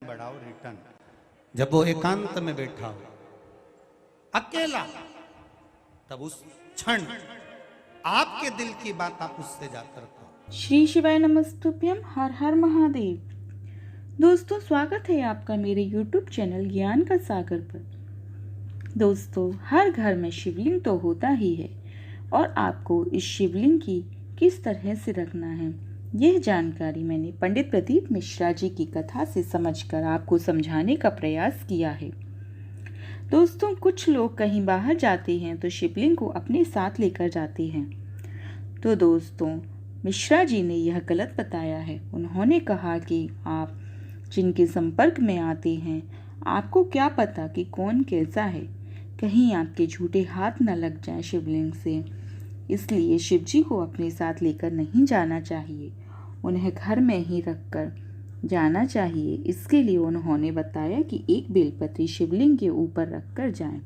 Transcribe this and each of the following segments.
बढ़ाओ रिटर्न। जब वो एकांत में बैठा हो अकेला, तब उस क्षण आपके दिल की बात आप उससे जाकर कहो। श्री शिवाय नमस्तुभ्यम। हर हर महादेव। दोस्तों, स्वागत है आपका मेरे YouTube चैनल ज्ञान का सागर पर। दोस्तों, हर घर में शिवलिंग तो होता ही है और आपको इस शिवलिंग की किस तरह से रखना है, यह जानकारी मैंने पंडित प्रदीप मिश्रा जी की कथा से समझकर आपको समझाने का प्रयास किया है। दोस्तों, कुछ लोग कहीं बाहर जाते हैं तो शिवलिंग को अपने साथ लेकर जाते हैं। तो दोस्तों, मिश्रा जी ने यह गलत बताया है। उन्होंने कहा कि आप जिनके संपर्क में आते हैं, आपको क्या पता कि कौन कैसा है, कहीं आपके झूठे हाथ न लग जाएं शिवलिंग से। इसलिए शिव जी को अपने साथ लेकर नहीं जाना चाहिए, उन्हें घर में ही रखकर जाना चाहिए। इसके लिए उन्होंने बताया कि एक बेलपत्री शिवलिंग के ऊपर रखकर जाएं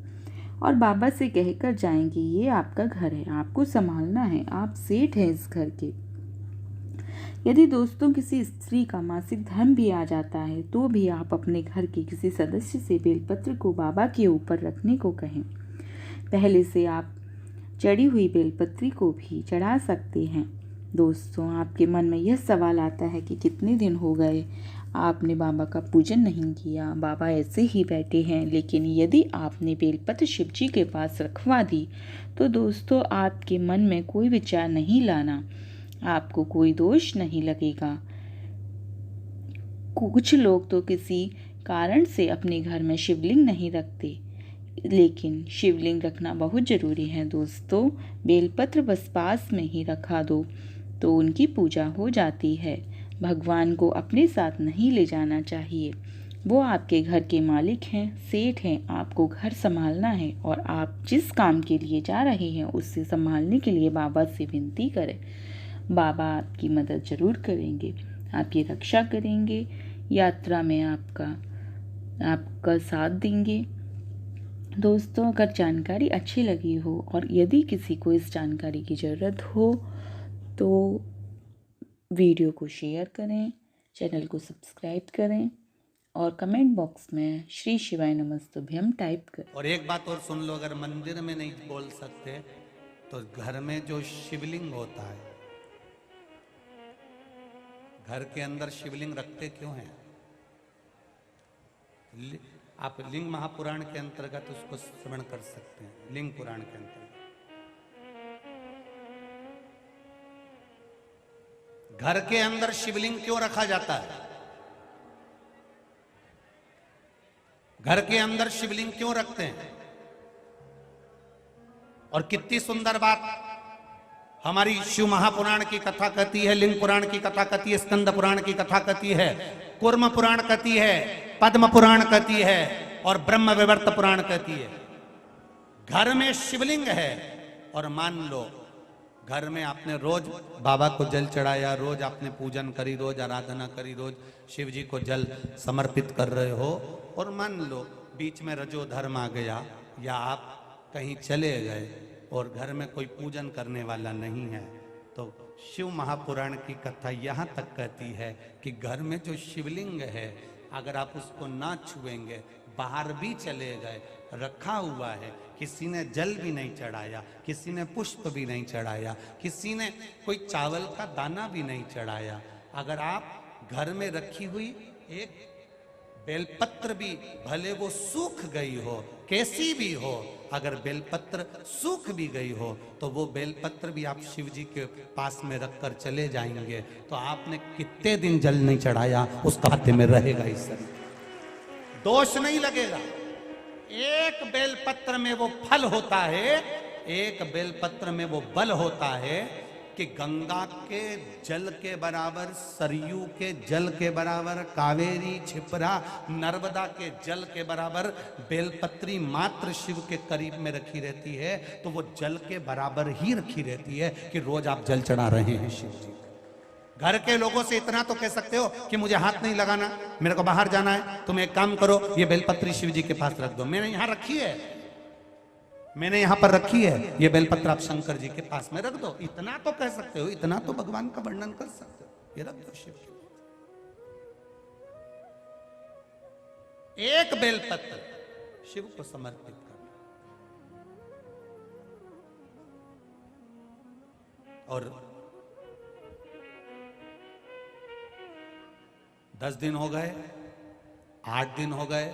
और बाबा से कहकर जाएं कि ये आपका घर है, आपको संभालना है, आप सेठ हैं इस घर के। यदि दोस्तों किसी स्त्री का मासिक धर्म भी आ जाता है तो भी आप अपने घर के किसी सदस्य से बेलपत्र को बाबा के ऊपर रखने को कहें। पहले से आप चढ़ी हुई बेलपत्री को भी चढ़ा सकते हैं। दोस्तों, आपके मन में यह सवाल आता है कि कितने दिन हो गए आपने बाबा का पूजन नहीं किया, बाबा ऐसे ही बैठे हैं। लेकिन यदि आपने बेलपत्र शिव जी के पास रखवा दी तो दोस्तों, आपके मन में कोई विचार नहीं लाना, आपको कोई दोष नहीं लगेगा। कुछ लोग तो किसी कारण से अपने घर में शिवलिंग नहीं रखते, लेकिन शिवलिंग रखना बहुत जरूरी है। दोस्तों, बेलपत्र बस पास में ही रखा दो तो उनकी पूजा हो जाती है। भगवान को अपने साथ नहीं ले जाना चाहिए, वो आपके घर के मालिक हैं, सेठ हैं, आपको घर संभालना है और आप जिस काम के लिए जा रहे हैं उससे संभालने के लिए बाबा से विनती करें। बाबा आपकी मदद जरूर करेंगे, आपकी रक्षा करेंगे, यात्रा में आपका साथ देंगे। दोस्तों, अगर जानकारी अच्छी लगी हो और यदि किसी को इस जानकारी की ज़रूरत हो तो वीडियो को शेयर करें, चैनल को सब्सक्राइब करें और कमेंट बॉक्स में श्री शिवाय नमस्तुभ्यम टाइप करें। और एक बात और सुन लो, अगर मंदिर में नहीं बोल सकते तो घर में जो शिवलिंग होता है, घर के अंदर शिवलिंग रखते क्यों हैं? आप लिंग महापुराण के अंतर्गत उसको श्रवण कर सकते हैं। लिंग पुराण के अंतर्गत घर के अंदर शिवलिंग क्यों रखा जाता है? घर के अंदर शिवलिंग क्यों रखते हैं? और कितनी सुंदर बात हमारी शिव महापुराण की कथा कहती है, लिंग पुराण की कथा कहती है, स्कंद पुराण की कथा कहती है, कूर्म पुराण कहती है, पद्म पुराण कहती है और ब्रह्म विवर्त पुराण कहती है। घर में शिवलिंग है और मान लो घर में आपने रोज बाबा को जल चढ़ाया, रोज आपने पूजन करी, रोज आराधना करी, रोज शिव जी को जल समर्पित कर रहे हो और मान लो बीच में रजो धर्म आ गया या आप कहीं चले गए और घर में कोई पूजन करने वाला नहीं है, तो शिव महापुराण की कथा यहाँ तक कहती है कि घर में जो शिवलिंग है अगर आप उसको ना छुएंगे, बाहर भी चले गए, रखा हुआ है, किसी ने जल भी नहीं चढ़ाया, किसी ने पुष्प भी नहीं चढ़ाया, किसी ने कोई चावल का दाना भी नहीं चढ़ाया, अगर आप घर में रखी हुई एक बेलपत्र भी भले वो सूख गई हो, कैसी भी हो, अगर बेलपत्र सूख भी गई हो तो वो बेलपत्र भी आप शिव जी के पास में रखकर चले जाएंगे तो आपने कितने दिन जल नहीं चढ़ाया उसका खाते में रहेगा, इस दोष नहीं लगेगा। एक बेलपत्र में वो फल होता है, एक बेलपत्र में वो बल होता है कि गंगा के जल के बराबर, सरयू के जल के बराबर, कावेरी, छिपरा, नर्मदा के जल के बराबर बेलपत्री मात्र शिव के करीब में रखी रहती है, तो वो जल के बराबर ही रखी रहती है कि रोज आप जल चढ़ा रहे हैं शिव जी। घर के लोगों से इतना तो कह सकते हो कि मुझे हाथ नहीं लगाना, मेरे को बाहर जाना है, तुम एक काम करो, ये बेलपत्री शिव जी के पास रख दो, मैंने यहां रखी है, मैंने यहां पर रखी है, ये बेलपत्र आप शंकर जी के पास में रख दो, इतना तो कह सकते हो, इतना तो भगवान का वर्णन कर सकते हो, ये रख दो शिव जी। एक बेलपत्र शिव को समर्पित करना। और 10 दिन हो गए, 8 दिन हो गए,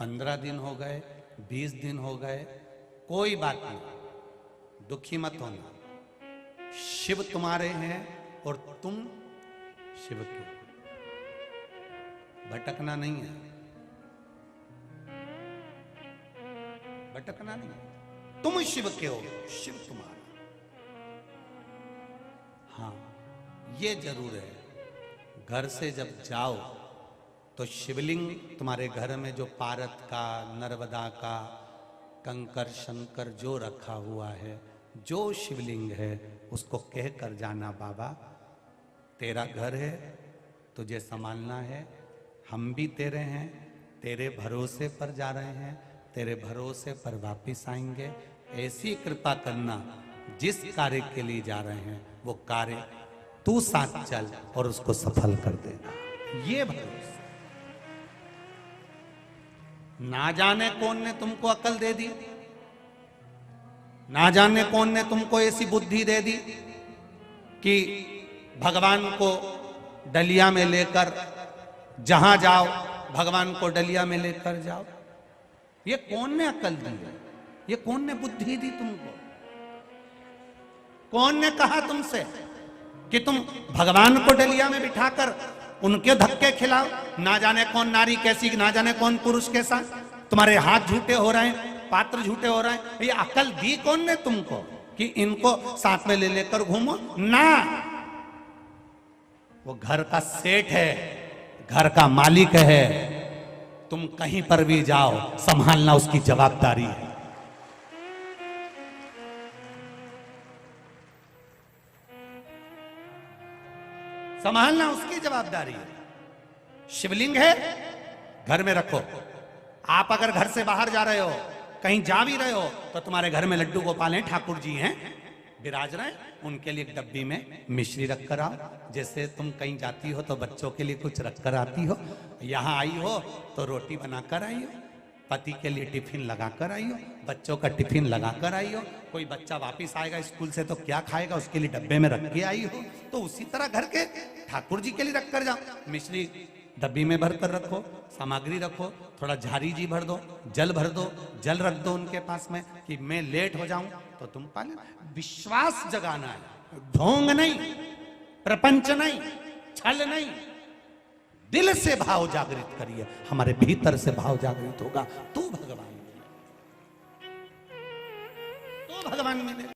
15 दिन हो गए, 20 दिन हो गए, कोई बात नहीं, दुखी मत होना। शिव तुम्हारे हैं और तुम शिव के, भटकना नहीं है, भटकना नहीं है। तुम शिव के हो, शिव तुम्हारा। हाँ, ये जरूर है, घर से जब जाओ तो शिवलिंग तुम्हारे घर में जो पारत का, नर्मदा का, कंकर शंकर जो रखा हुआ है, जो शिवलिंग है, उसको कह कर जाना, बाबा तेरा घर है, तुझे संभालना है, हम भी तेरे हैं, तेरे भरोसे पर जा रहे हैं, तेरे भरोसे पर वापिस आएंगे। ऐसी कृपा करना, जिस कार्य के लिए जा रहे हैं वो कार्य तू साथ चल और उसको सफल कर देना, ये भरोसा। ना जाने कौन ने तुमको अकल दे दी, ना जाने कौन ने तुमको ऐसी बुद्धि दे दी कि भगवान को डलिया में लेकर जहां जाओ भगवान को डलिया में लेकर जाओ। ये कौन ने अकल दी है? ये कौन ने बुद्धि दी तुमको? कौन ने कहा तुमसे कि तुम भगवान को डलिया में बिठाकर उनके धक्के खिलाओ? ना जाने कौन नारी कैसी, ना जाने कौन पुरुष कैसा, तुम्हारे हाथ झूठे हो रहे हैं, पात्र झूठे हो रहे हैं। ये अकल दी कौन ने तुमको कि इनको साथ में ले लेकर घूमो? ना, वो घर का सेठ है, घर का मालिक है, तुम कहीं पर भी जाओ संभालना उसकी जवाबदारी है। संभालना उसकी जवाबदारी है। शिवलिंग है, घर में रखो। आप अगर घर से बाहर जा रहे हो, कहीं जा भी रहे हो, तो तुम्हारे घर में लड्डू गोपाल हैं, ठाकुर जी हैं, विराज रहे, उनके लिए एक डब्बी में मिश्री रख कर आओ। जैसे तुम कहीं जाती हो तो बच्चों के लिए कुछ रख कर आती हो, यहाँ आई हो तो रोटी बनाकर आई हो, पति के लिए टिफिन लगा कर आई हो, बच्चों का टिफिन लगा कर आई हो। कोई बच्चा वापिस आएगा स्कूल से तो क्या खाएगा, उसके लिए डब्बे में रख के आई हो, तो उसी तरह घर के ठाकुर जी के लिए रख कर जाओ। मिश्री डब्बी में भर कर रखो, सामग्री रखो, थोड़ा झारी जी भर दो, जल भर दो, जल रख दो उनके पास में कि मैं लेट हो जाऊं तो तुम पाले। विश्वास जगाना है, ढोंग नहीं, प्रपंच नहीं, छल नहीं, दिल से भाव जागृत करिए। हमारे भीतर से भाव जागृत होगा तो भगवान मिले, तो भगवान मिले।